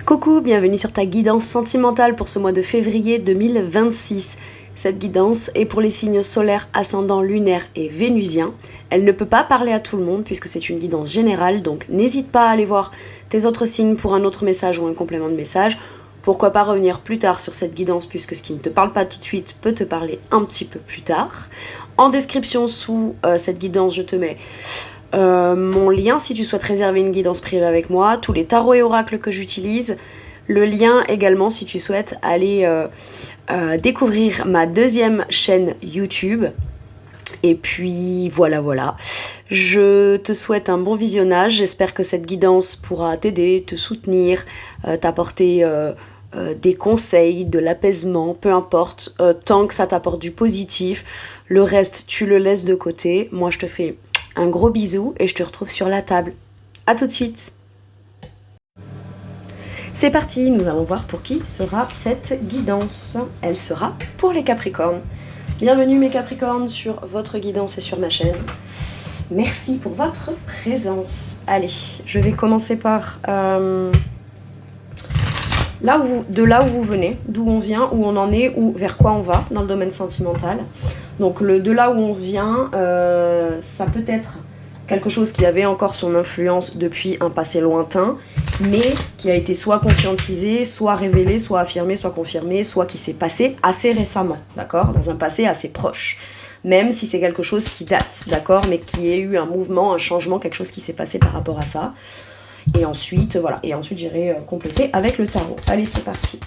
Coucou, bienvenue sur ta guidance sentimentale pour ce mois de février 2026. Cette guidance est pour les signes solaires, ascendants, lunaires et vénusiens. Elle ne peut pas parler à tout le monde puisque c'est une guidance générale, donc n'hésite pas à aller voir tes autres signes pour un autre message ou un complément de message. Pourquoi pas revenir plus tard sur cette guidance puisque ce qui ne te parle pas tout de suite peut te parler un petit peu plus tard. En description sous cette guidance, je te mets mon lien si tu souhaites réserver une guidance privée avec moi, tous les tarots et oracles que j'utilise, le lien également si tu souhaites aller découvrir ma deuxième chaîne YouTube. Et puis voilà, je te souhaite un bon visionnage, j'espère que cette guidance pourra t'aider, te soutenir, t'apporter des conseils, de l'apaisement, peu importe, tant que ça t'apporte du positif, le reste tu le laisses de côté. Moi je te fais un gros bisou et je te retrouve sur la table. A tout de suite. C'est parti, nous allons voir pour qui sera cette guidance. Elle sera pour les Capricornes. Bienvenue mes Capricornes sur votre guidance et sur ma chaîne. Merci pour votre présence. Allez, je vais commencer par de là où vous venez, d'où on vient, où on en est, ou vers quoi on va dans le domaine sentimental. Donc de là où on vient, ça peut être quelque chose qui avait encore son influence depuis un passé lointain, mais qui a été soit conscientisé, soit révélé, soit affirmé, soit confirmé, soit qui s'est passé assez récemment, d'accord, dans un passé assez proche. Même si c'est quelque chose qui date, d'accord, mais qui a eu un mouvement, un changement, quelque chose qui s'est passé par rapport à ça. Et ensuite, voilà. Et ensuite, j'irai compléter avec le tarot. Allez, c'est parti.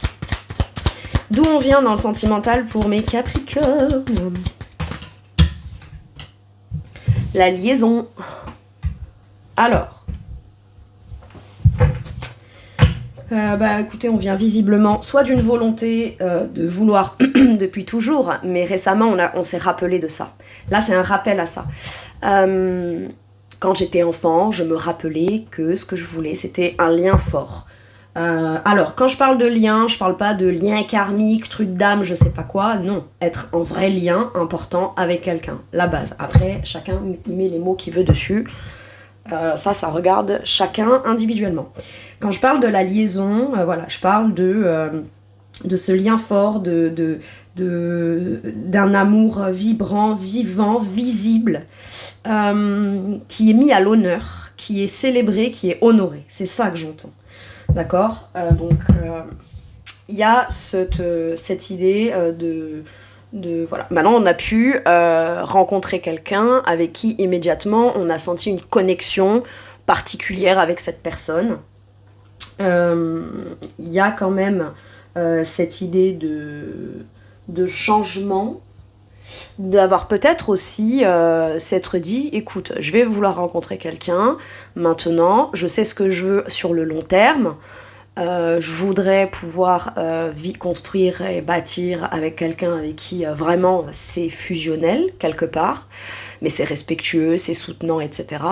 D'où on vient dans le sentimental pour mes Capricornes? La liaison. Alors. Écoutez, on vient visiblement soit d'une volonté de vouloir depuis toujours, mais récemment, on s'est rappelé de ça. Là, c'est un rappel à ça. Quand j'étais enfant, je me rappelais que ce que je voulais, c'était un lien fort. Alors, quand je parle de lien, je parle pas de lien karmique, truc d'âme, je sais pas quoi. Non, être en vrai lien important avec quelqu'un, la base. Après, chacun y met les mots qu'il veut dessus. Ça regarde chacun individuellement. Quand je parle de la liaison, je parle de ce lien fort, d'un amour vibrant, vivant, visible, qui est mis à l'honneur, qui est célébré, qui est honoré. C'est ça que j'entends. D'accord ? Il y a cette idée voilà. Maintenant, on a pu rencontrer quelqu'un avec qui immédiatement on a senti une connexion particulière avec cette personne. Il y a quand même cette idée de changement, d'avoir peut-être aussi s'être dit, écoute, je vais vouloir rencontrer quelqu'un, maintenant, je sais ce que je veux sur le long terme, je voudrais pouvoir construire et bâtir avec quelqu'un avec qui vraiment c'est fusionnel quelque part, mais c'est respectueux, c'est soutenant, etc.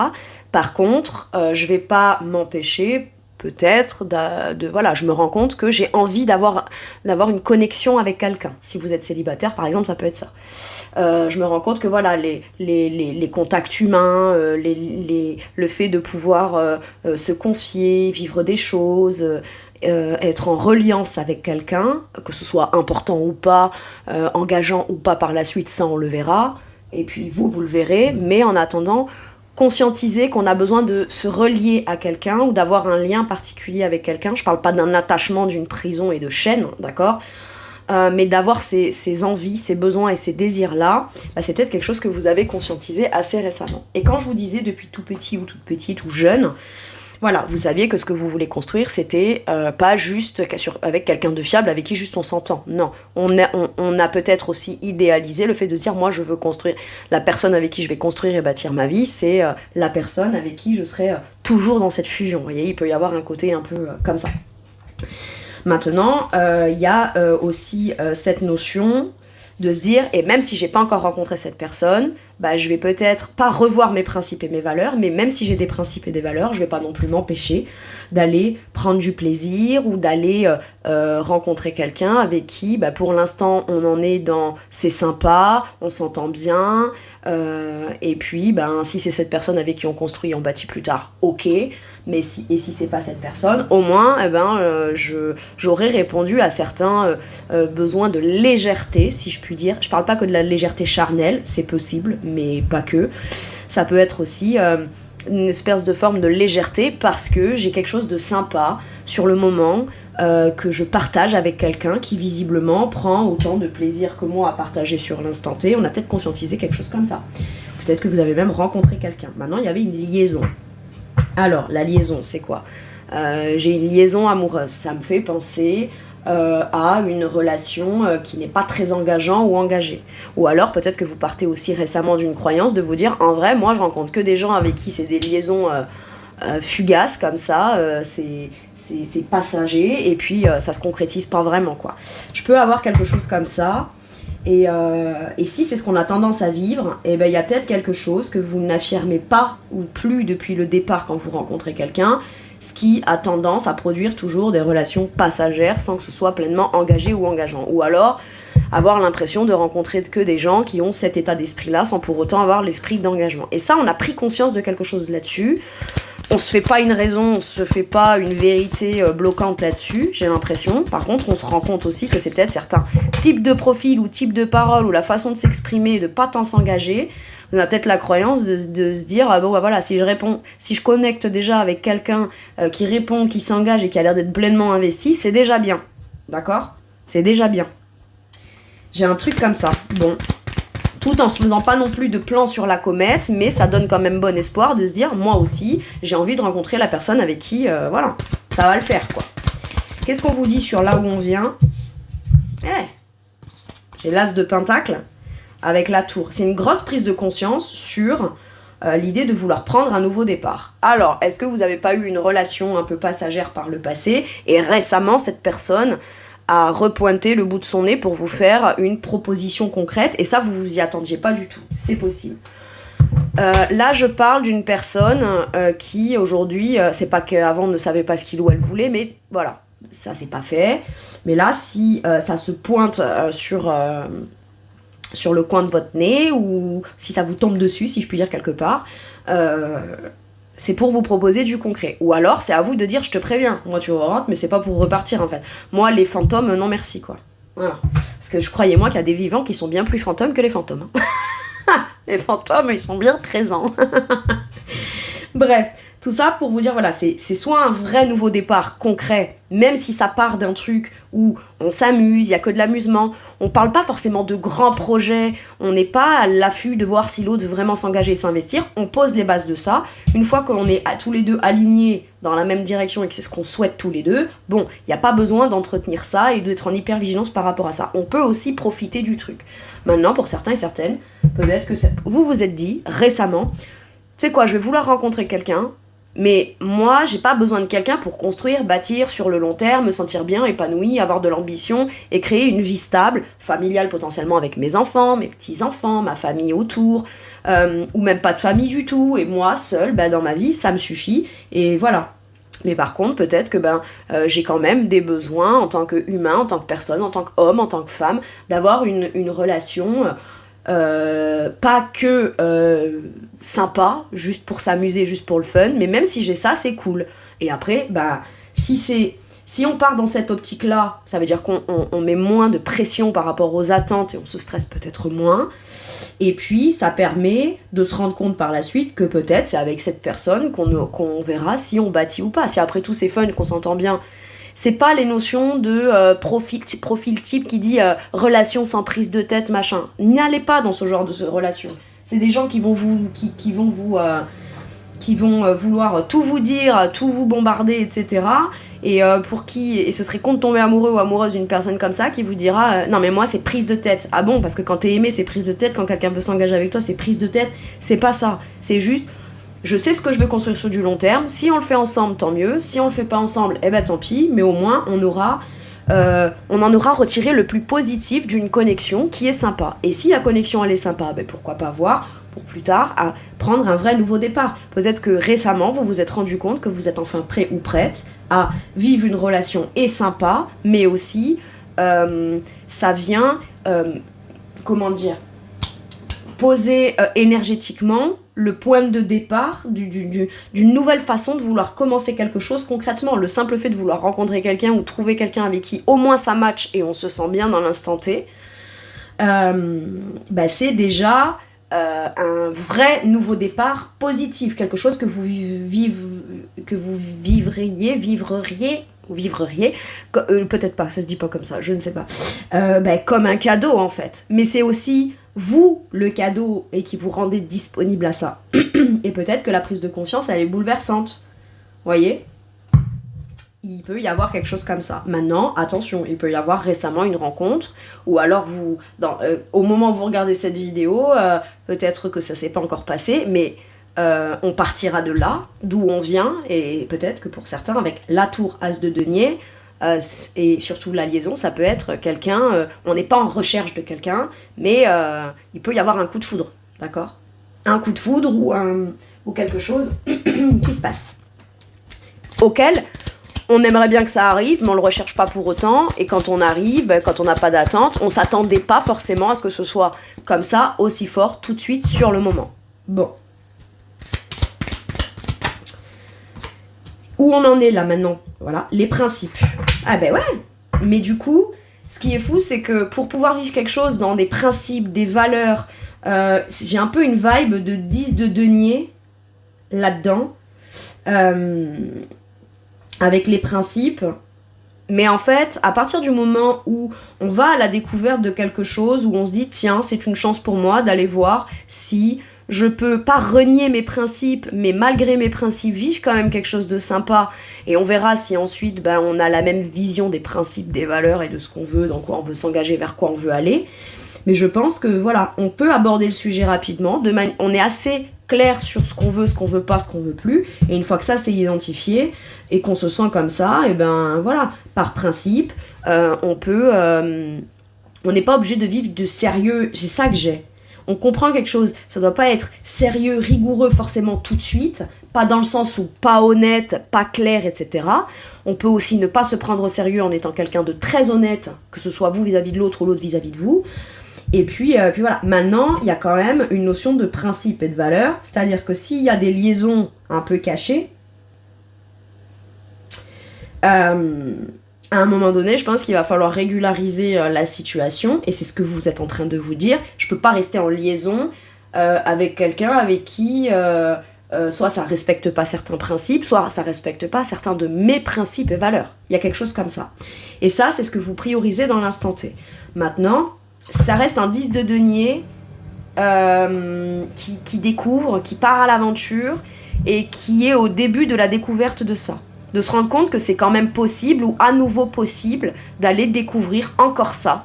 Par contre, je vais pas m'empêcher peut-être je me rends compte que j'ai envie d'avoir une connexion avec quelqu'un. Si vous êtes célibataire, par exemple, ça peut être ça. Je me rends compte que voilà, les contacts humains, le fait de pouvoir se confier, vivre des choses, être en reliance avec quelqu'un, que ce soit important ou pas, engageant ou pas par la suite, ça on le verra. Et puis vous le verrez, mais en attendant, conscientiser qu'on a besoin de se relier à quelqu'un ou d'avoir un lien particulier avec quelqu'un. Je parle pas d'un attachement, d'une prison et de chaîne, d'accord, mais d'avoir ces envies, ces besoins et ces désirs-là, c'est peut-être quelque chose que vous avez conscientisé assez récemment. Et quand je vous disais depuis tout petit ou toute petite ou jeune, voilà, vous saviez que ce que vous voulez construire, c'était pas juste avec quelqu'un de fiable, avec qui juste on s'entend. Non, on a peut-être aussi idéalisé le fait de se dire, moi je veux construire, la personne avec qui je vais construire et bâtir ma vie, c'est la personne avec qui je serai toujours dans cette fusion. Vous voyez, il peut y avoir un côté un peu comme ça. Maintenant, il y a aussi cette notion de se dire, et même si j'ai pas encore rencontré cette personne, je vais peut-être pas revoir mes principes et mes valeurs, mais même si j'ai des principes et des valeurs, je vais pas non plus m'empêcher d'aller prendre du plaisir ou d'aller rencontrer quelqu'un avec qui, pour l'instant, on en est dans c'est sympa, on s'entend bien, Et puis, si c'est cette personne avec qui on construit et on bâtit plus tard, ok. Mais si c'est pas cette personne, au moins, j'aurais répondu à certains besoins de légèreté, si je puis dire. Je parle pas que de la légèreté charnelle, c'est possible, mais pas que. Ça peut être aussi une espèce de forme de légèreté parce que j'ai quelque chose de sympa sur le moment que je partage avec quelqu'un qui visiblement prend autant de plaisir que moi à partager sur l'instant T. On a peut-être conscientisé quelque chose comme ça. Peut-être que vous avez même rencontré quelqu'un. Maintenant, il y avait une liaison. Alors, la liaison, c'est quoi ? J'ai une liaison amoureuse. Ça me fait penser à une relation qui n'est pas très engageante ou engagée. Ou alors, peut-être que vous partez aussi récemment d'une croyance de vous dire, en vrai, moi, je rencontre que des gens avec qui c'est des liaisons fugaces, comme ça, c'est passager, et puis ça se concrétise pas vraiment, quoi. Je peux avoir quelque chose comme ça, et si c'est ce qu'on a tendance à vivre, il y a peut-être quelque chose que vous n'affirmez pas ou plus depuis le départ quand vous rencontrez quelqu'un, ce qui a tendance à produire toujours des relations passagères sans que ce soit pleinement engagé ou engageant. Ou alors avoir l'impression de rencontrer que des gens qui ont cet état d'esprit-là sans pour autant avoir l'esprit d'engagement. Et ça, on a pris conscience de quelque chose là-dessus. On se fait pas une raison, on se fait pas une vérité bloquante là-dessus, j'ai l'impression. Par contre, on se rend compte aussi que c'est peut-être certains types de profils ou types de paroles ou la façon de s'exprimer et de pas tant s'engager. On a peut-être la croyance de se dire, si je connecte déjà avec quelqu'un qui répond, qui s'engage et qui a l'air d'être pleinement investi, c'est déjà bien. D'accord ? C'est déjà bien. J'ai un truc comme ça. Bon. Tout en se faisant pas non plus de plan sur la comète, mais ça donne quand même bon espoir de se dire, moi aussi, j'ai envie de rencontrer la personne avec qui, ça va le faire, quoi. Qu'est-ce qu'on vous dit sur là où on vient ? J'ai l'as de pentacle avec la tour. C'est une grosse prise de conscience sur l'idée de vouloir prendre un nouveau départ. Alors, est-ce que vous n'avez pas eu une relation un peu passagère par le passé, et récemment, cette personne à repointer le bout de son nez pour vous faire une proposition concrète, et ça, vous vous y attendiez pas du tout. C'est possible. Là, je parle d'une personne qui, aujourd'hui, c'est pas qu'avant ne savait pas ce qu'il ou elle voulait, mais voilà, ça c'est pas fait. Mais là, si ça se pointe sur le coin de votre nez, ou si ça vous tombe dessus, si je puis dire quelque part, c'est pour vous proposer du concret. Ou alors, c'est à vous de dire, je te préviens, moi tu rentres, mais c'est pas pour repartir, en fait. Moi, les fantômes, non merci, quoi. Voilà. Parce que croyez-moi qu'il y a des vivants qui sont bien plus fantômes que les fantômes. Les fantômes, ils sont bien présents. Bref, tout ça pour vous dire, voilà, c'est soit un vrai nouveau départ concret, même si ça part d'un truc où on s'amuse, il n'y a que de l'amusement, on parle pas forcément de grands projets, on n'est pas à l'affût de voir si l'autre veut vraiment s'engager et s'investir, on pose les bases de ça. Une fois qu'on est tous les deux alignés dans la même direction et que c'est ce qu'on souhaite tous les deux, bon, il n'y a pas besoin d'entretenir ça et d'être en hyper-vigilance par rapport à ça. On peut aussi profiter du truc. Maintenant, pour certains et certaines, peut-être que vous vous êtes dit récemment, tu sais quoi, je vais vouloir rencontrer quelqu'un, mais moi, j'ai pas besoin de quelqu'un pour construire, bâtir sur le long terme, me sentir bien, épanoui, avoir de l'ambition et créer une vie stable, familiale potentiellement avec mes enfants, mes petits-enfants, ma famille autour, ou même pas de famille du tout, et moi, seule, dans ma vie, ça me suffit, et voilà. Mais par contre, peut-être que j'ai quand même des besoins en tant qu'humain, en tant que personne, en tant qu'homme, en tant que femme, d'avoir une relation... pas que sympa, juste pour s'amuser, juste pour le fun, mais même si j'ai ça, c'est cool. Et après, si on part dans cette optique-là, ça veut dire qu'on met moins de pression par rapport aux attentes et on se stresse peut-être moins. Et puis, ça permet de se rendre compte par la suite que peut-être c'est avec cette personne qu'on verra si on bâtit ou pas. Si après tout c'est fun, qu'on s'entend bien. C'est pas les notions de profil type qui dit relation sans prise de tête, machin. N'allez pas dans ce genre de relation. C'est des gens qui vont vouloir tout vous dire, tout vous bombarder, etc. Et ce serait con de tomber amoureux ou amoureuse d'une personne comme ça qui vous dira non mais moi c'est prise de tête. Ah bon, parce que quand t'es aimé c'est prise de tête, quand quelqu'un veut s'engager avec toi c'est prise de tête. C'est pas ça. C'est juste je sais ce que je veux construire sur du long terme. Si on le fait ensemble, tant mieux. Si on le fait pas ensemble, tant pis. Mais au moins, on en aura retiré le plus positif d'une connexion qui est sympa. Et si la connexion, elle est sympa, pourquoi pas voir pour plus tard à prendre un vrai nouveau départ. Peut-être que récemment, vous vous êtes rendu compte que vous êtes enfin prêt ou prête à vivre une relation sympa, mais aussi, ça vient, poser énergétiquement le point de départ d'une nouvelle façon de vouloir commencer quelque chose concrètement. Le simple fait de vouloir rencontrer quelqu'un ou trouver quelqu'un avec qui au moins ça match et on se sent bien dans l'instant T, c'est déjà un vrai nouveau départ positif, quelque chose que vous vivriez, peut-être pas, ça se dit pas comme ça, je ne sais pas, comme un cadeau en fait. Mais c'est aussi vous le cadeau et qui vous rendez disponible à ça. Et peut-être que la prise de conscience, elle est bouleversante. Voyez ? Il peut y avoir quelque chose comme ça. Maintenant, attention, il peut y avoir récemment une rencontre, ou alors au moment où vous regardez cette vidéo, peut-être que ça s'est pas encore passé, mais on partira de là, d'où on vient, et peut-être que pour certains, avec la tour As de denier, et surtout la liaison, ça peut être quelqu'un, on n'est pas en recherche de quelqu'un, mais il peut y avoir un coup de foudre, d'accord ? Un coup de foudre ou quelque chose qui se passe, auquel on aimerait bien que ça arrive, mais on le recherche pas pour autant, et quand on arrive, quand on n'a pas d'attente, on s'attendait pas forcément à ce que ce soit comme ça, aussi fort, tout de suite, sur le moment. Bon. Où on en est là maintenant ? Voilà, les principes. Ah ben ouais, mais du coup, ce qui est fou, c'est que pour pouvoir vivre quelque chose dans des principes, des valeurs, j'ai un peu une vibe de 10 de denier là-dedans, avec les principes. Mais en fait, à partir du moment où on va à la découverte de quelque chose, où on se dit, tiens, c'est une chance pour moi d'aller voir si je peux pas renier mes principes, mais malgré mes principes, vivre quand même quelque chose de sympa. Et on verra si ensuite, on a la même vision des principes, des valeurs et de ce qu'on veut, dans quoi on veut s'engager, vers quoi on veut aller. Mais je pense que, voilà, on peut aborder le sujet rapidement. On est assez clair sur ce qu'on veut pas, ce qu'on veut plus. Et une fois que ça, c'est identifié et qu'on se sent comme ça, et voilà, par principe, on peut... on n'est pas obligé de vivre de sérieux. C'est ça que j'ai. On comprend quelque chose, ça doit pas être sérieux, rigoureux forcément tout de suite, pas dans le sens où pas honnête, pas clair, etc. On peut aussi ne pas se prendre au sérieux en étant quelqu'un de très honnête, que ce soit vous vis-à-vis de l'autre ou l'autre vis-à-vis de vous. Et puis voilà, maintenant, il y a quand même une notion de principe et de valeur, c'est-à-dire que s'il y a des liaisons un peu cachées, à un moment donné, je pense qu'il va falloir régulariser la situation, et c'est ce que vous êtes en train de vous dire. Je peux pas rester en liaison avec quelqu'un avec qui soit ça respecte pas certains principes, soit ça respecte pas certains de mes principes et valeurs. Il y a quelque chose comme ça. Et ça, c'est ce que vous priorisez dans l'instant T. Maintenant, ça reste un 10 de denier qui découvre, qui part à l'aventure, et qui est au début de la découverte de ça. De se rendre compte que c'est quand même possible, ou à nouveau possible, d'aller découvrir encore ça.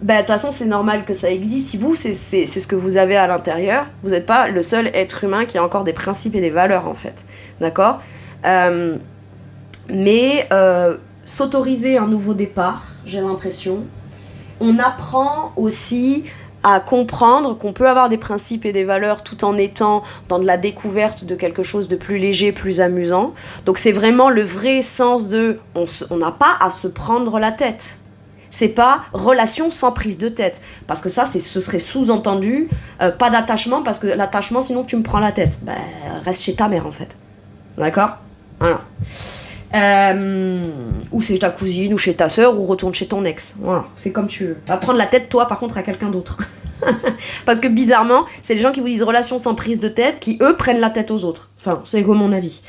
De toute façon, c'est normal que ça existe. Si vous, c'est ce que vous avez à l'intérieur, vous n'êtes pas le seul être humain qui a encore des principes et des valeurs, en fait. D'accord ? Mais s'autoriser un nouveau départ, j'ai l'impression. On apprend aussi à comprendre qu'on peut avoir des principes et des valeurs tout en étant dans de la découverte de quelque chose de plus léger, plus amusant. Donc c'est vraiment le vrai sens de... On n'a pas à se prendre la tête. C'est pas relation sans prise de tête. Parce que ça, ce serait sous-entendu, pas d'attachement, parce que l'attachement, sinon tu me prends la tête. Reste chez ta mère, en fait. D'accord ? Voilà. Ou chez ta cousine, ou chez ta sœur, ou retourne chez ton ex. Voilà, fais comme tu veux. Va prendre la tête, toi, par contre, à quelqu'un d'autre. Parce que bizarrement, c'est les gens qui vous disent relation sans prise de tête, qui, eux, prennent la tête aux autres. Enfin, c'est comme mon avis.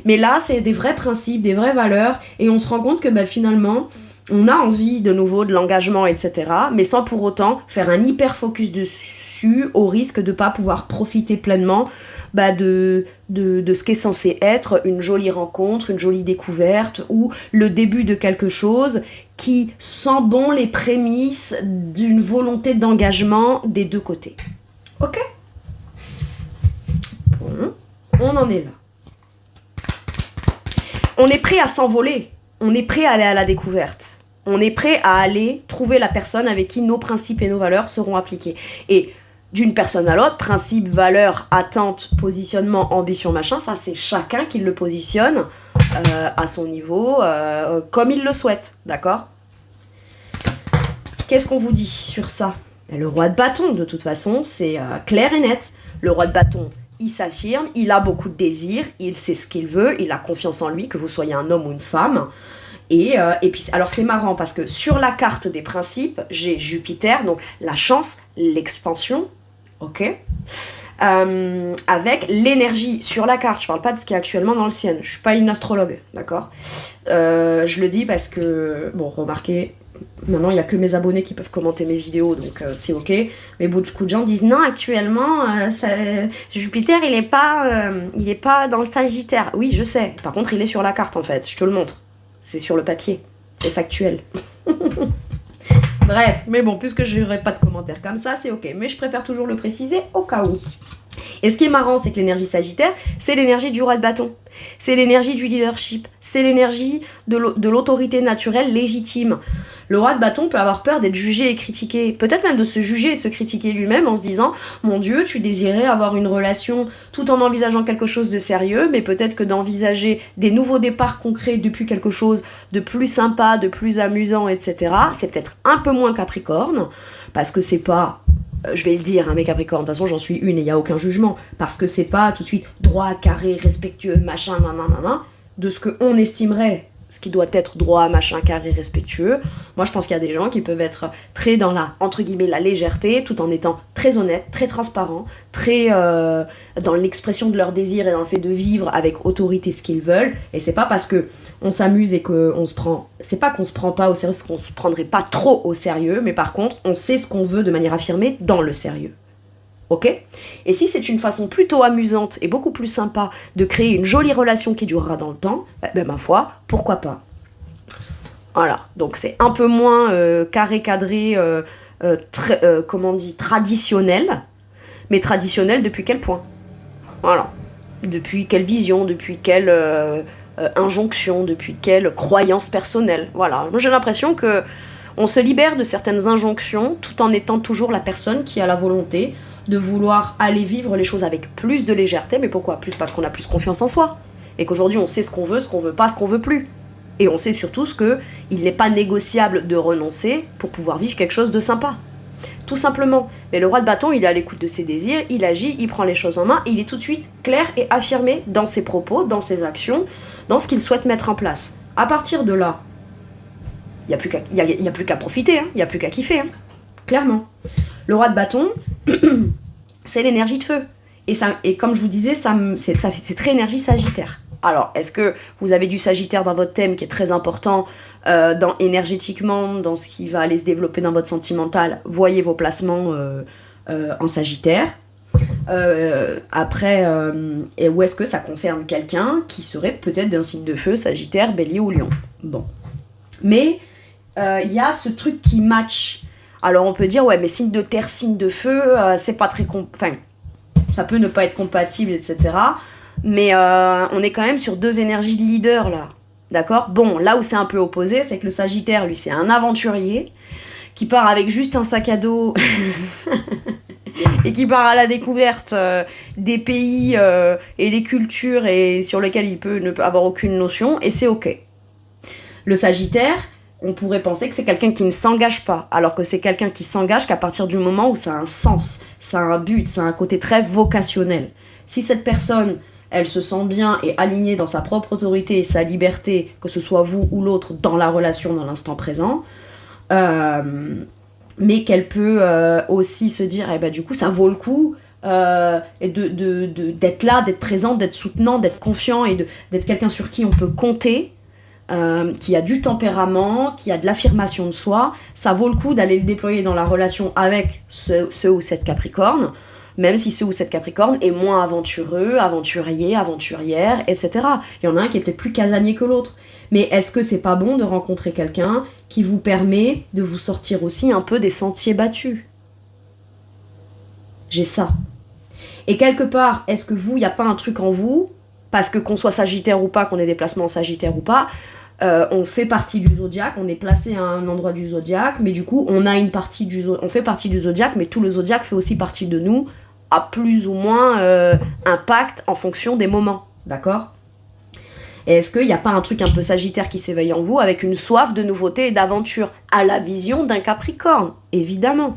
Mais là, c'est des vrais principes, des vraies valeurs, et on se rend compte que finalement, on a envie de nouveau de l'engagement, etc., mais sans pour autant faire un hyper focus dessus, au risque de ne pas pouvoir profiter pleinement de ce qu'est censé être une jolie rencontre, une jolie découverte, ou le début de quelque chose qui sent bon les prémices d'une volonté d'engagement des deux côtés. Ok ? Bon, on en est là. On est prêt à s'envoler, on est prêt à aller à la découverte. On est prêt à aller trouver la personne avec qui nos principes et nos valeurs seront appliqués. Et d'une personne à l'autre, principe, valeur, attente, positionnement, ambition, machin, ça c'est chacun qui le positionne à son niveau, comme il le souhaite, d'accord ? Qu'est-ce qu'on vous dit sur ça ? Le roi de bâton, de toute façon, c'est clair et net. Le roi de bâton, il s'affirme, il a beaucoup de désirs, il sait ce qu'il veut, il a confiance en lui, que vous soyez un homme ou une femme. Et puis, alors c'est marrant parce que sur la carte des principes, j'ai Jupiter, donc la chance, l'expansion, ok, avec l'énergie sur la carte. Je parle pas de ce qui est actuellement dans le ciel. Je suis pas une astrologue, d'accord. Je le dis parce que, bon, remarquez, maintenant il y a que mes abonnés qui peuvent commenter mes vidéos, donc c'est ok. Mais beaucoup de gens disent non, actuellement, Jupiter il est pas dans le Sagittaire. Oui, je sais. Par contre, il est sur la carte en fait. Je te le montre. C'est sur le papier. C'est factuel. Bref, mais bon, puisque je n'aurai pas de commentaires comme ça, c'est ok. Mais je préfère toujours le préciser au cas où. Et ce qui est marrant, c'est que l'énergie Sagittaire, c'est l'énergie du roi de bâton. C'est l'énergie du leadership. C'est l'énergie de l'autorité naturelle légitime. Le roi de bâton peut avoir peur d'être jugé et critiqué. Peut-être même de se juger et se critiquer lui-même en se disant « Mon Dieu, tu désirais avoir une relation tout en envisageant quelque chose de sérieux, mais peut-être que d'envisager des nouveaux départs concrets depuis quelque chose de plus sympa, de plus amusant, etc. C'est peut-être un peu moins Capricorne, parce que c'est pas... je vais le dire, hein, mes Capricornes, de toute façon j'en suis une et il n'y a aucun jugement, parce que c'est pas tout de suite droit, carré, respectueux, machin, de ce qu'on estimerait ce qui doit être droit, machin, carré, respectueux. Moi je pense qu'il y a des gens qui peuvent être très dans la, entre guillemets, la légèreté, tout en étant très honnête, très transparent, très dans l'expression de leurs désirs et dans le fait de vivre avec autorité ce qu'ils veulent. Et c'est pas parce que on s'amuse et qu'on se prend... C'est pas qu'on se prend pas au sérieux, c'est qu'on se prendrait pas trop au sérieux, mais par contre, on sait ce qu'on veut de manière affirmée dans le sérieux. Ok ? Et si c'est une façon plutôt amusante et beaucoup plus sympa de créer une jolie relation qui durera dans le temps, ben ma foi, pourquoi pas ? Voilà, donc c'est un peu moins carré, cadré, comment on dit, traditionnel, mais traditionnel depuis quel point ? Voilà, depuis quelle vision, depuis quelle injonction, depuis quelle croyance personnelle. Voilà, moi j'ai l'impression que on se libère de certaines injonctions tout en étant toujours la personne qui a la volonté de vouloir aller vivre les choses avec plus de légèreté. Mais pourquoi ? Plus parce qu'on a plus confiance en soi. Et qu'aujourd'hui, on sait ce qu'on veut pas, ce qu'on veut plus. Et on sait surtout qu'il n'est pas négociable de renoncer pour pouvoir vivre quelque chose de sympa. Tout simplement. Mais le roi de bâton, il est à l'écoute de ses désirs, il agit, il prend les choses en main, et il est tout de suite clair et affirmé dans ses propos, dans ses actions, dans ce qu'il souhaite mettre en place. À partir de là, il n'y a plus qu'à profiter, hein. Il n'y a plus qu'à kiffer, hein. Clairement. Le roi de bâton, c'est l'énergie de feu. Et comme je vous disais, c'est très énergie sagittaire. Alors, est-ce que vous avez du sagittaire dans votre thème qui est très important énergétiquement, dans ce qui va aller se développer dans votre sentimental ? Voyez vos placements en sagittaire. Après, ou est-ce que ça concerne quelqu'un qui serait peut-être d'un signe de feu, sagittaire, bélier ou lion ? Bon. Mais il y a ce truc qui match. Alors on peut dire, ouais, mais signe de terre, signe de feu, c'est pas très... Enfin, ça peut ne pas être compatible, etc. Mais on est quand même sur deux énergies de leader, là. D'accord ? Bon, là où c'est un peu opposé, c'est que le Sagittaire, lui, c'est un aventurier qui part avec juste un sac à dos et qui part à la découverte des pays et des cultures et sur lesquels il ne peut avoir aucune notion, et c'est ok. Le Sagittaire... on pourrait penser que c'est quelqu'un qui ne s'engage pas, alors que c'est quelqu'un qui s'engage qu'à partir du moment où ça a un sens, ça a un but, ça a un côté très vocationnel. Si cette personne, elle se sent bien et alignée dans sa propre autorité et sa liberté, que ce soit vous ou l'autre, dans la relation, dans l'instant présent, mais qu'elle peut aussi se dire, eh ben, du coup, ça vaut le coup d'être là, d'être présent, d'être soutenant, d'être confiant et d'être quelqu'un sur qui on peut compter, qui a du tempérament, qui a de l'affirmation de soi, ça vaut le coup d'aller le déployer dans la relation avec ce ou cette Capricorne, même si ce ou cette Capricorne est moins aventureux, aventurier, aventurière, etc. Il y en a un qui est peut-être plus casanier que l'autre. Mais est-ce que c'est pas bon de rencontrer quelqu'un qui vous permet de vous sortir aussi un peu des sentiers battus ? J'ai ça. Et quelque part, est-ce que vous, il n'y a pas un truc en vous, parce que qu'on soit Sagittaire ou pas, qu'on ait des placements en Sagittaire ou pas, on fait partie du zodiaque, on est placé à un endroit du zodiaque, mais du coup, on fait partie du zodiaque, mais tout le zodiaque fait aussi partie de nous, à plus ou moins impact en fonction des moments, d'accord ? Et est-ce qu'il n'y a pas un truc un peu Sagittaire qui s'éveille en vous, avec une soif de nouveauté et d'aventure, à la vision d'un Capricorne ? Évidemment.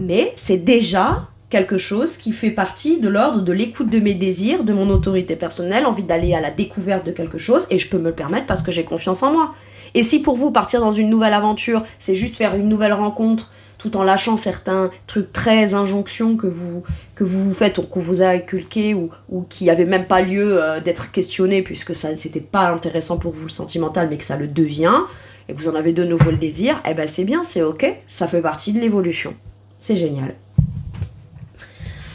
Mais c'est déjà quelque chose qui fait partie de l'ordre de l'écoute de mes désirs, de mon autorité personnelle, envie d'aller à la découverte de quelque chose, et je peux me le permettre parce que j'ai confiance en moi. Et si pour vous, partir dans une nouvelle aventure, c'est juste faire une nouvelle rencontre, tout en lâchant certains trucs très injonctions que vous faites ou qu'on vous a inculqués ou qui n'avaient même pas lieu d'être questionnés puisque ça c'était pas intéressant pour vous le sentimental mais que ça le devient et que vous en avez de nouveau le désir, eh ben c'est bien, c'est ok, ça fait partie de l'évolution. C'est génial.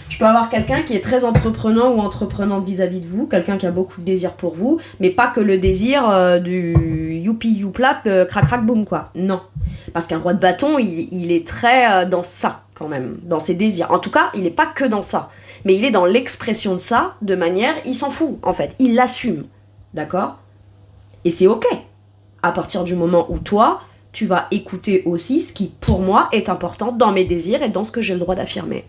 Je peux avoir quelqu'un qui est très entreprenant ou entreprenante vis-à-vis de vous, quelqu'un qui a beaucoup de désir pour vous, mais pas que le désir du youpi youplap, crac crac boum quoi. Non. Parce qu'un roi de bâton, il est très dans ça quand même, dans ses désirs. En tout cas, il n'est pas que dans ça, mais il est dans l'expression de ça de manière, il s'en fout en fait, il l'assume. D'accord ? Et c'est ok. À partir du moment où toi, tu vas écouter aussi ce qui pour moi est important dans mes désirs et dans ce que j'ai le droit d'affirmer.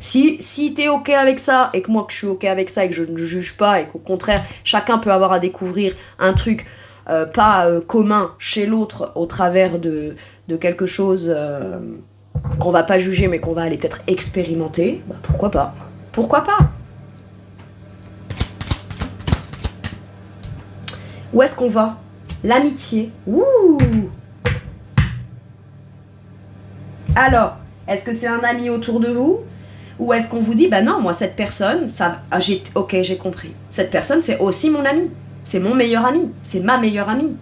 Si t'es ok avec ça, et que moi que je suis ok avec ça, et que je ne juge pas, et qu'au contraire, chacun peut avoir à découvrir un truc pas commun chez l'autre au travers de quelque chose qu'on va pas juger, mais qu'on va aller peut-être expérimenter, bah pourquoi pas ? Pourquoi pas ? Où est-ce qu'on va ? L'amitié. Ouh ! Alors, est-ce que c'est un ami autour de vous ? Ou est-ce qu'on vous dit, bah non, moi cette personne, j'ai compris. Cette personne, c'est aussi mon ami. C'est mon meilleur ami. C'est ma meilleure amie.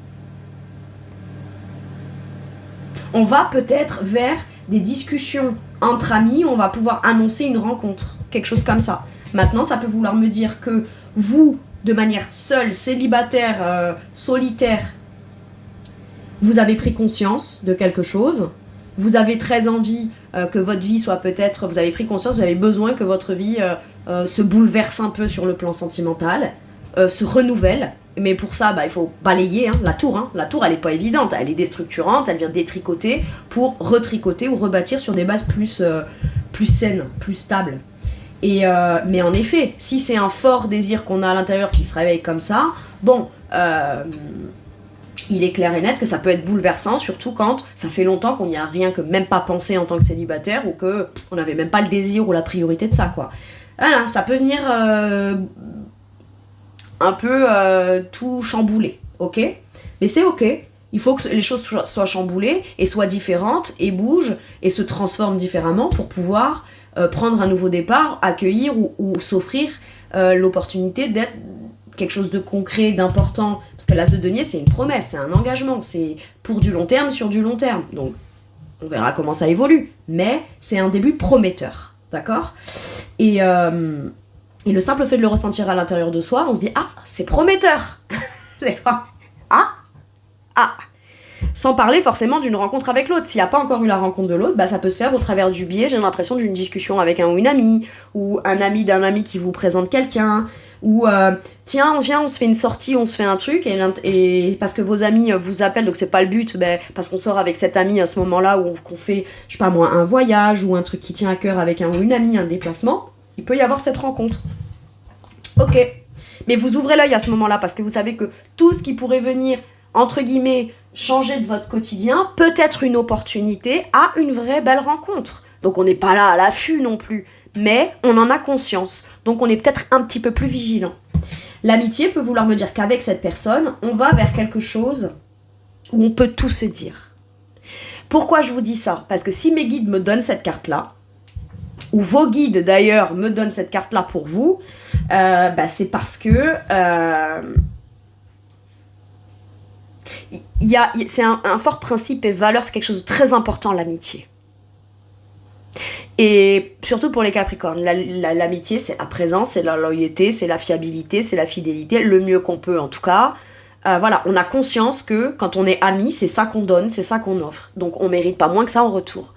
On va peut-être vers des discussions entre amis, on va pouvoir annoncer une rencontre. Quelque chose comme ça. Maintenant, ça peut vouloir me dire que vous, de manière seule, célibataire, solitaire, vous avez pris conscience de quelque chose. Vous avez très envie que votre vie soit peut-être... Vous avez pris conscience, vous avez besoin que votre vie se bouleverse un peu sur le plan sentimental, se renouvelle. Mais pour ça, il faut balayer la tour. La tour, elle n'est pas évidente. Elle est déstructurante, elle vient détricoter pour retricoter ou rebâtir sur des bases plus saines, plus stables. Mais en effet, si c'est un fort désir qu'on a à l'intérieur qui se réveille comme ça, il est clair et net que ça peut être bouleversant, surtout quand ça fait longtemps qu'on n'y a rien que même pas pensé en tant que célibataire ou qu'on n'avait même pas le désir ou la priorité de ça, quoi. Voilà, ça peut venir un peu tout chambouler, ok ? Mais c'est ok, il faut que les choses soient chamboulées et soient différentes et bougent et se transforment différemment pour pouvoir prendre un nouveau départ, accueillir ou s'offrir l'opportunité d'être quelque chose de concret, d'important, parce que l'as de denier, c'est une promesse, c'est un engagement, c'est pour du long terme, sur du long terme. Donc, on verra comment ça évolue, mais c'est un début prometteur, d'accord ? Et le simple fait de le ressentir à l'intérieur de soi, on se dit « Ah, c'est prometteur !» C'est pas « Ah !» Sans parler forcément d'une rencontre avec l'autre. S'il n'y a pas encore eu la rencontre de l'autre, ça peut se faire au travers du biais, j'ai l'impression, d'une discussion avec un ou une amie, ou un ami d'un ami qui vous présente quelqu'un, ou tiens, viens, on se fait une sortie, on se fait un truc, et parce que vos amis vous appellent, donc c'est pas le but, parce qu'on sort avec cet ami à ce moment-là, ou qu'on fait, je sais pas moi, un voyage, ou un truc qui tient à cœur avec un ou une amie, un déplacement, il peut y avoir cette rencontre. Ok. Mais vous ouvrez l'œil à ce moment-là, parce que vous savez que tout ce qui pourrait venir, entre guillemets, changer de votre quotidien, peut être une opportunité à une vraie belle rencontre. Donc on n'est pas là à l'affût non plus, mais on en a conscience. Donc on est peut-être un petit peu plus vigilant. L'amitié peut vouloir me dire qu'avec cette personne, on va vers quelque chose où on peut tout se dire. Pourquoi je vous dis ça ? Parce que si mes guides me donnent cette carte-là, ou vos guides d'ailleurs me donnent cette carte-là pour vous, c'est parce que... c'est un fort principe et valeur, c'est quelque chose de très important, l'amitié. Et surtout pour les Capricornes, l'amitié, c'est la présence, c'est la loyauté, c'est la fiabilité, c'est la fidélité, le mieux qu'on peut en tout cas. On a conscience que quand on est amis, c'est ça qu'on donne, c'est ça qu'on offre. Donc on mérite pas moins que ça en retour.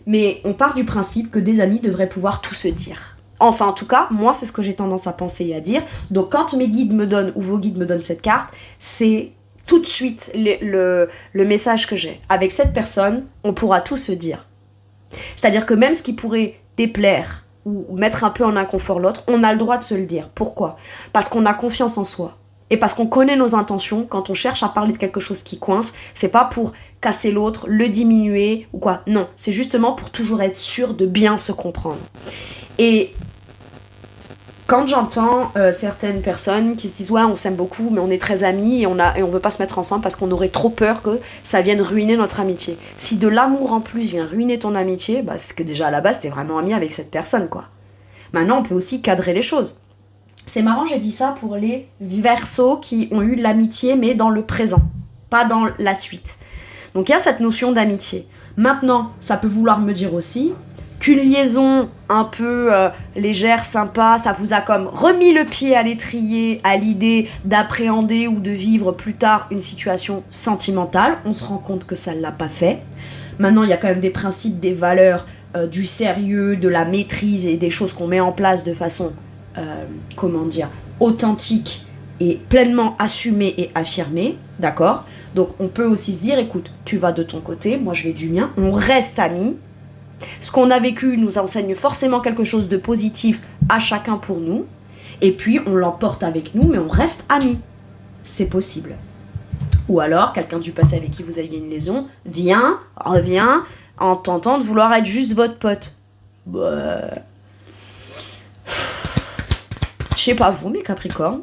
Mais on part du principe que des amis devraient pouvoir tout se dire. Enfin, en tout cas, moi, c'est ce que j'ai tendance à penser et à dire. Donc quand mes guides me donnent, ou vos guides me donnent cette carte, c'est tout de suite le message que j'ai. Avec cette personne, on pourra tout se dire. C'est-à-dire que même ce qui pourrait déplaire ou mettre un peu en inconfort l'autre, on a le droit de se le dire. Pourquoi ? Parce qu'on a confiance en soi. Et parce qu'on connaît nos intentions, quand on cherche à parler de quelque chose qui coince, c'est pas pour casser l'autre, le diminuer ou quoi. Non, c'est justement pour toujours être sûr de bien se comprendre. Et quand j'entends certaines personnes qui se disent « Ouais, on s'aime beaucoup, mais on est très amis et on veut pas se mettre ensemble parce qu'on aurait trop peur que ça vienne ruiner notre amitié. » Si de l'amour en plus vient ruiner ton amitié, bah, c'est que déjà à la base, t'es vraiment ami avec cette personne, quoi. Maintenant, on peut aussi cadrer les choses. C'est marrant, j'ai dit ça pour les Verseaux qui ont eu l'amitié, mais dans le présent, pas dans la suite. Donc il y a cette notion d'amitié. Maintenant, ça peut vouloir me dire aussi qu'une liaison un peu légère, sympa, ça vous a comme remis le pied à l'étrier à l'idée d'appréhender ou de vivre plus tard une situation sentimentale. On se rend compte que ça ne l'a pas fait. Maintenant, il y a quand même des principes, des valeurs, du sérieux, de la maîtrise et des choses qu'on met en place de façon, authentique et pleinement assumée et affirmée, d'accord ? Donc on peut aussi se dire, écoute, tu vas de ton côté, moi je vais du mien, on reste amis. Ce qu'on a vécu nous enseigne forcément quelque chose de positif à chacun pour nous. Et puis, on l'emporte avec nous, mais on reste amis. C'est possible. Ou alors, quelqu'un du passé avec qui vous aviez une liaison revient en tentant de vouloir être juste votre pote. Bah... Je sais pas vous, mes Capricornes.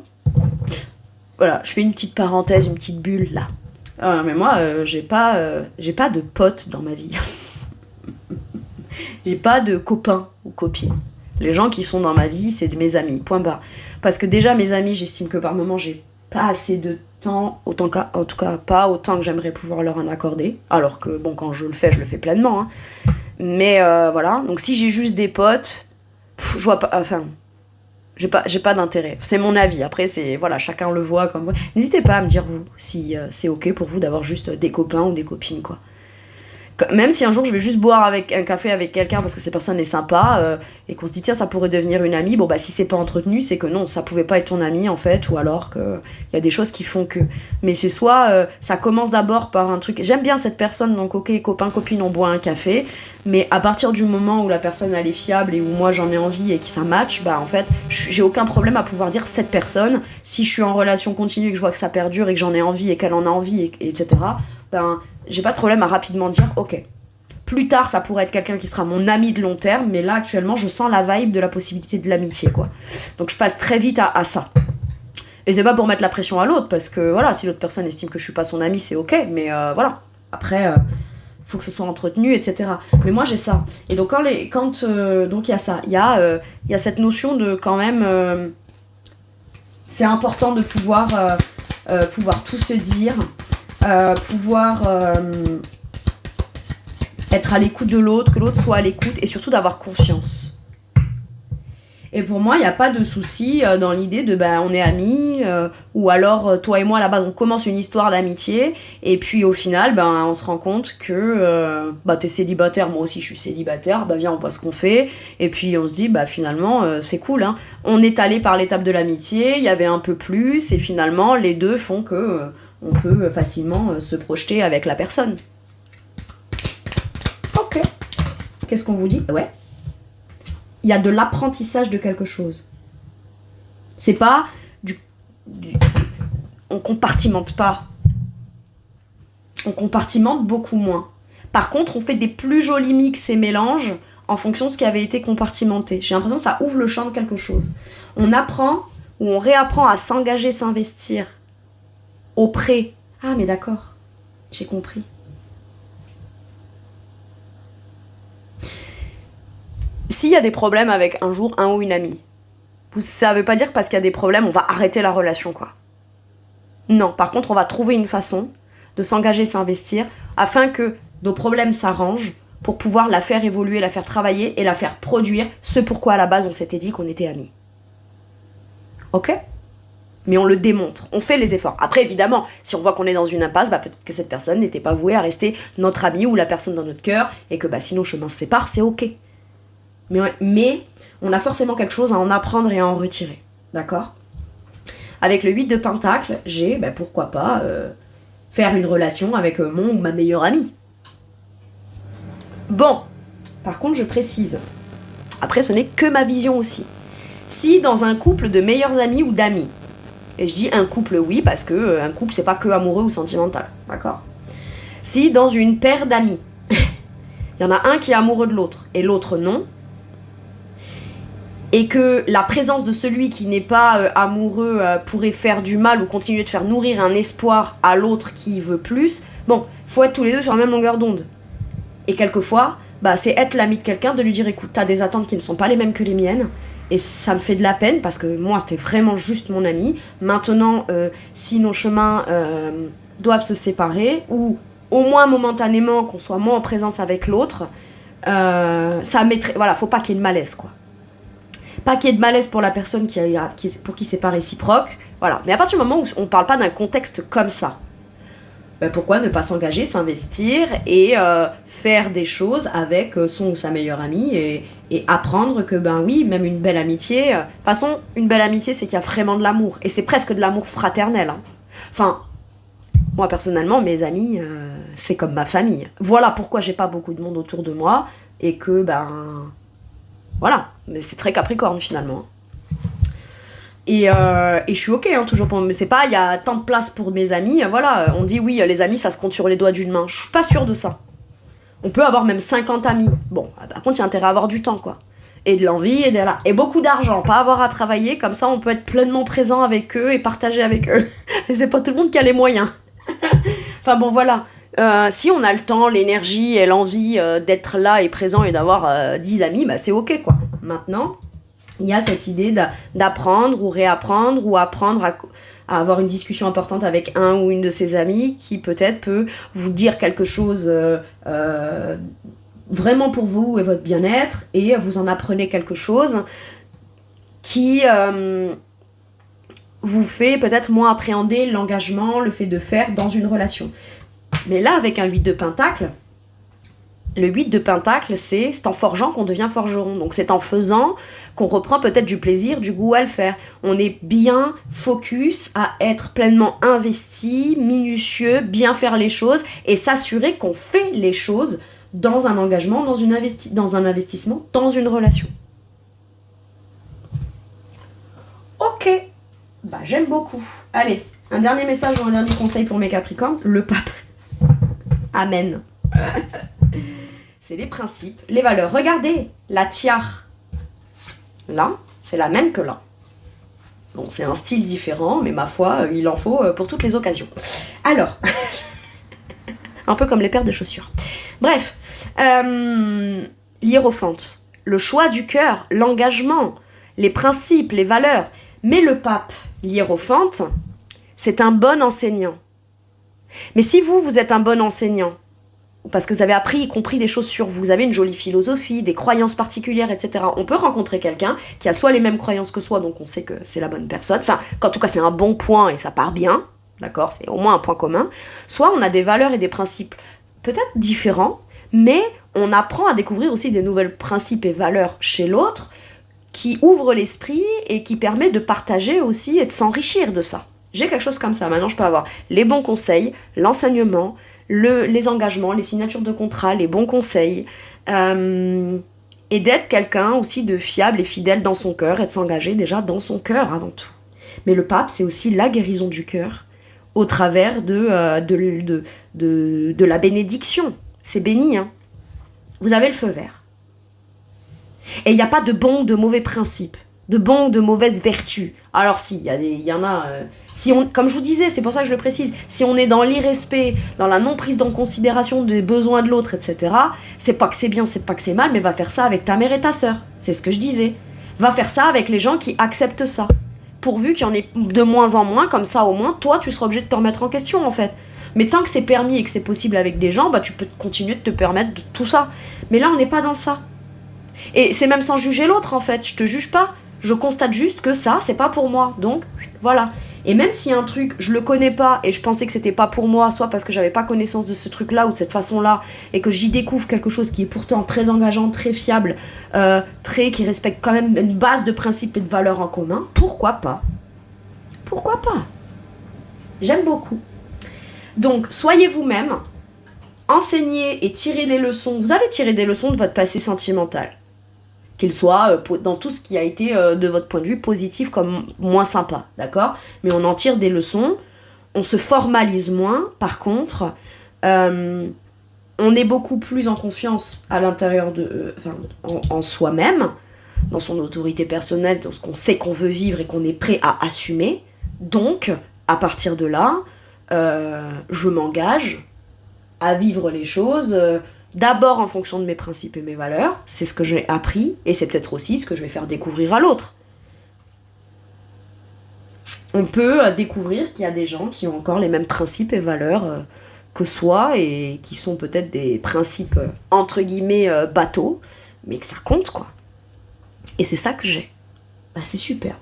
Voilà, je fais une petite parenthèse, une petite bulle, là. Mais moi, j'ai pas de potes dans ma vie. J'ai pas de copains ou copines. Les gens qui sont dans ma vie, c'est de mes amis, point barre. Parce que déjà, mes amis, j'estime que par moment, j'ai pas assez de temps, en tout cas pas autant que j'aimerais pouvoir leur en accorder. Alors que, bon, quand je le fais pleinement. Hein. Mais voilà, donc si j'ai juste des potes, je vois pas... Enfin, j'ai pas d'intérêt. C'est mon avis. Après, c'est... Voilà, chacun le voit comme... N'hésitez pas à me dire, vous, si c'est ok pour vous d'avoir juste des copains ou des copines, quoi. Même si un jour je vais juste boire un café avec quelqu'un parce que cette personne est sympa et qu'on se dit tiens ça pourrait devenir une amie, bon bah si c'est pas entretenu c'est que non ça pouvait pas être ton ami en fait, ou alors qu'il y a des choses qui font que, mais c'est soit ça commence d'abord par un truc, j'aime bien cette personne donc ok copain copine on boit un café, mais à partir du moment où la personne elle est fiable et où moi j'en ai envie et que ça match, bah en fait j'ai aucun problème à pouvoir dire cette personne, si je suis en relation continue et que je vois que ça perdure et que j'en ai envie et qu'elle en a envie etc, ben j'ai pas de problème à rapidement dire ok. Plus tard, ça pourrait être quelqu'un qui sera mon ami de long terme, mais là, actuellement, je sens la vibe de la possibilité de l'amitié, quoi. Donc, je passe très vite à ça. Et c'est pas pour mettre la pression à l'autre, parce que, voilà, si l'autre personne estime que je suis pas son ami, c'est ok, mais voilà. Après, faut que ce soit entretenu, etc. Mais moi, j'ai ça. Et donc, donc, il y a ça. Il y a cette notion de, quand même... c'est important de pouvoir tout se dire... être à l'écoute de l'autre, que l'autre soit à l'écoute et surtout d'avoir confiance. Et pour moi, il n'y a pas de souci dans l'idée de on est amis, ou alors toi et moi à la base on commence une histoire d'amitié et puis au final on se rend compte que t'es célibataire, moi aussi je suis célibataire, viens on voit ce qu'on fait et puis on se dit finalement c'est cool, hein. On est allé par l'étape de l'amitié, il y avait un peu plus et finalement les deux font que on peut facilement se projeter avec la personne. Ok. Qu'est-ce qu'on vous dit ? Ouais. Il y a de l'apprentissage de quelque chose. C'est pas on compartimente pas. On compartimente beaucoup moins. Par contre, on fait des plus jolis mix et mélanges en fonction de ce qui avait été compartimenté. J'ai l'impression que ça ouvre le champ de quelque chose. On apprend ou on réapprend à s'engager, s'investir auprès. Ah, mais d'accord. J'ai compris. S'il y a des problèmes avec un jour un ou une amie, ça veut pas dire que parce qu'il y a des problèmes, on va arrêter la relation, quoi. Non, par contre, on va trouver une façon de s'engager, s'investir, afin que nos problèmes s'arrangent pour pouvoir la faire évoluer, la faire travailler et la faire produire, ce pourquoi à la base on s'était dit qu'on était amis. Ok ? Mais on le démontre, on fait les efforts. Après, évidemment, si on voit qu'on est dans une impasse, peut-être que cette personne n'était pas vouée à rester notre amie ou la personne dans notre cœur, et que si nos chemins se séparent, c'est ok. Mais on a forcément quelque chose à en apprendre et à en retirer. D'accord ? Avec le 8 de Pentacle, j'ai, pourquoi pas, faire une relation avec mon ou ma meilleure amie. Bon, par contre, je précise. Après, ce n'est que ma vision aussi. Si dans un couple de meilleurs amis ou d'amis, Et je dis un couple, oui, parce que un couple, c'est pas que amoureux ou sentimental, d'accord? Si dans une paire d'amis, il y en a un qui est amoureux de l'autre et l'autre non, et que la présence de celui qui n'est pas amoureux pourrait faire du mal ou continuer de faire nourrir un espoir à l'autre qui veut plus, bon, faut être tous les deux sur la même longueur d'onde. Et quelquefois, c'est être l'ami de quelqu'un, de lui dire, écoute, t'as des attentes qui ne sont pas les mêmes que les miennes, et ça me fait de la peine, parce que moi, c'était vraiment juste mon ami. Maintenant, si nos chemins doivent se séparer, ou au moins momentanément, qu'on soit moins en présence avec l'autre, ça mettrait... Voilà, faut pas qu'il y ait de malaise, quoi. Pas qu'il y ait de malaise pour la personne pour qui c'est pas réciproque, voilà. Mais à partir du moment où on parle pas d'un contexte comme ça, pourquoi ne pas s'engager, s'investir et faire des choses avec son ou sa meilleure amie et apprendre que, oui, même une belle amitié... De toute façon, une belle amitié, c'est qu'il y a vraiment de l'amour. Et c'est presque de l'amour fraternel. Hein. Enfin, moi, personnellement, mes amis, c'est comme ma famille. Voilà pourquoi j'ai pas beaucoup de monde autour de moi et que, voilà. Mais c'est très Capricorne, finalement. Et je suis ok, hein, toujours pour... Mais c'est pas, il y a tant de place pour mes amis, voilà. On dit, oui, les amis, ça se compte sur les doigts d'une main. Je suis pas sûre de ça. On peut avoir même 50 amis. Bon, par contre, il y a intérêt à avoir du temps, quoi. Et de l'envie, et beaucoup d'argent. Pas avoir à travailler, comme ça, on peut être pleinement présent avec eux et partager avec eux. Et c'est pas tout le monde qui a les moyens. Enfin bon, voilà. Si on a le temps, l'énergie et l'envie d'être là et présent et d'avoir 10 amis, c'est ok, quoi. Maintenant, il y a cette idée d'apprendre ou réapprendre ou apprendre à avoir une discussion importante avec un ou une de ses amis qui peut-être peut vous dire quelque chose vraiment pour vous et votre bien-être, et vous en apprenez quelque chose qui vous fait peut-être moins appréhender l'engagement, le fait de faire dans une relation. Mais là, avec un 8 de Pentacle, le 8 de Pentacle, c'est en forgeant qu'on devient forgeron. Donc c'est en faisant qu'on reprend peut-être du plaisir, du goût à le faire. On est bien focus à être pleinement investi, minutieux, bien faire les choses et s'assurer qu'on fait les choses dans un engagement, dans un investissement, dans une relation. Ok, j'aime beaucoup. Allez, un dernier message ou un dernier conseil pour mes Capricornes, le pape. Amen. C'est les principes, les valeurs. Regardez, la tiare, là, c'est la même que là. Bon, c'est un style différent, mais ma foi, il en faut pour toutes les occasions. Alors, un peu comme les paires de chaussures. Bref, l'hiérophante, le choix du cœur, l'engagement, les principes, les valeurs. Mais le pape, l'hiérophante, c'est un bon enseignant. Mais si vous êtes un bon enseignant, parce que vous avez appris y compris des choses sur vous, vous avez une jolie philosophie, des croyances particulières, etc. On peut rencontrer quelqu'un qui a soit les mêmes croyances que soi, donc on sait que c'est la bonne personne, enfin, qu'en tout cas c'est un bon point et ça part bien, d'accord, c'est au moins un point commun, soit on a des valeurs et des principes peut-être différents, mais on apprend à découvrir aussi des nouvelles principes et valeurs chez l'autre, qui ouvrent l'esprit et qui permet de partager aussi et de s'enrichir de ça. J'ai quelque chose comme ça, maintenant je peux avoir les bons conseils, l'enseignement, les engagements, les signatures de contrat, les bons conseils, et d'être quelqu'un aussi de fiable et fidèle dans son cœur, et de s'engager déjà dans son cœur avant tout. Mais le pape, c'est aussi la guérison du cœur au travers de la bénédiction. C'est béni, hein. Vous avez le feu vert. Et il n'y a pas de bons ou de mauvais principes, de bons ou de mauvaises vertus. Alors si, il y en a... comme je vous disais, c'est pour ça que je le précise, si on est dans l'irrespect, dans la non-prise en considération des besoins de l'autre, etc., c'est pas que c'est bien, c'est pas que c'est mal, mais va faire ça avec ta mère et ta sœur. C'est ce que je disais. Va faire ça avec les gens qui acceptent ça. Pourvu qu'il y en ait de moins en moins, comme ça au moins, toi, tu seras obligé de te remettre en question, en fait. Mais tant que c'est permis et que c'est possible avec des gens, tu peux continuer de te permettre de tout ça. Mais là, on n'est pas dans ça. Et c'est même sans juger l'autre, en fait. Je te juge pas. Je constate juste que ça, c'est pas pour moi. Donc, voilà. Et même si un truc, je le connais pas et je pensais que c'était pas pour moi, soit parce que j'avais pas connaissance de ce truc-là ou de cette façon-là, et que j'y découvre quelque chose qui est pourtant très engageant, très fiable, qui respecte quand même une base de principes et de valeurs en commun, pourquoi pas ? Pourquoi pas ? J'aime beaucoup. Donc, soyez vous-même, enseignez et tirez les leçons. Vous avez tiré des leçons de votre passé sentimental. qu'il soit dans tout ce qui a été, de votre point de vue, positif comme moins sympa, d'accord? Mais on en tire des leçons, on se formalise moins, par contre, on est beaucoup plus en confiance à l'intérieur en soi-même, dans son autorité personnelle, dans ce qu'on sait qu'on veut vivre et qu'on est prêt à assumer. Donc, à partir de là, je m'engage à vivre les choses d'abord en fonction de mes principes et mes valeurs. C'est ce que j'ai appris et c'est peut-être aussi ce que je vais faire découvrir à l'autre. On peut découvrir qu'il y a des gens qui ont encore les mêmes principes et valeurs que soi et qui sont peut-être des principes entre guillemets bateaux, mais que ça compte quoi. Et c'est ça que j'ai. Bah c'est super.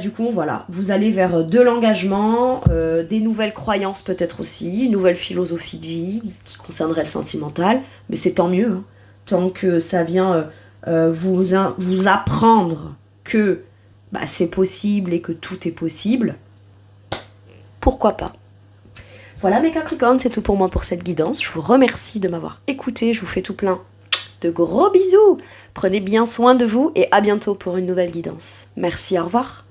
Du coup, voilà, vous allez vers de l'engagement, des nouvelles croyances peut-être aussi, une nouvelle philosophie de vie qui concernerait le sentimental, mais c'est tant mieux, hein. Tant que ça vient vous apprendre que c'est possible et que tout est possible, pourquoi pas. Voilà mes Capricornes, c'est tout pour moi pour cette guidance. Je vous remercie de m'avoir écouté, je vous fais tout plein de gros bisous. Prenez bien soin de vous et à bientôt pour une nouvelle guidance. Merci, au revoir.